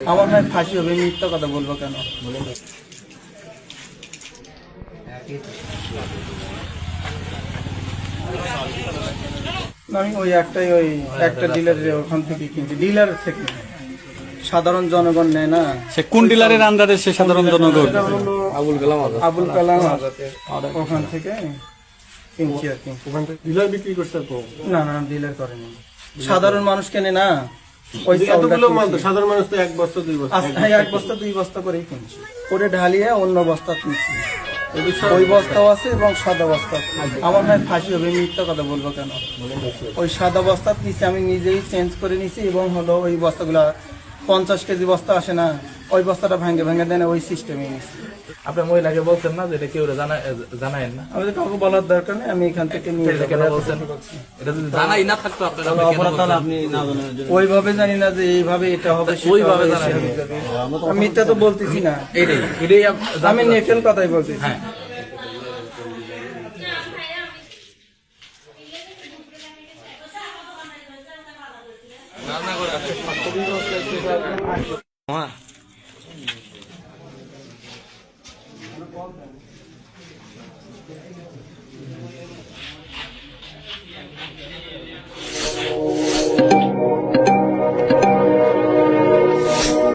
আমার ভাই ফাঁসি হবে, মিথ্যা কথা বলবো কেন? আমি ওই একটা ডিলারের ওখান থেকে কিনছি, ডিলার থেকে। সাধারণ জনগণ নেয় না। সে কোন ডিলারের আন্ডারে সে সাধারণ জনগণ? সেটা হলো আবুল কালাম ওখান থেকে কিনছি আর কি। ওখান থেকে ডিলার বিক্রি করছে তো? না না, ডিলার করেনি, সাধারণ মানুষ কেনে না। ওই এতগুলো মাল তো সাধারণ মানুষ তো এক বস্তা দুই বস্তা এক বস্তা দুই বস্তা করেই কিনছি, করে ঢালিয়ে অন্য বস্তা কিনছি। ওই বস্তাও আছে এবং সাদা বস্তা। আমার ভাই ফাঁসি হবে, মিথ্যা কথা বলবো কেন? ওই সাদা বস্তা নিচে আমি নিজেই চেঞ্জ করে নিছি এবং হলো ওই বস্তাগুলা 50 কেজি বস্তা আসে না, ওই বস্তাটা ভাঙে ভাঙে দেন, ওই সিস্টেমে নিছি। আপনার মহিলাকে বলছেন না যে এটা কেউ জানায়েন না? আমাদের কাউকে বলার দরকার নেই, আমি এখান থেকে নিয়ে এটা কেন বলছেন? এটা যদি জানাই না থাকতো আপনারা অপরাধ তাহলে আপনি না জানেন। ওইভাবে জানি না যে এইভাবে এটা হবে, ওইভাবে জানেন। আমি মিথ্যা তো বলতেছি না, এটাই আমি নেটের কথাই বলতেছি। হ্যাঁ। রান্না করে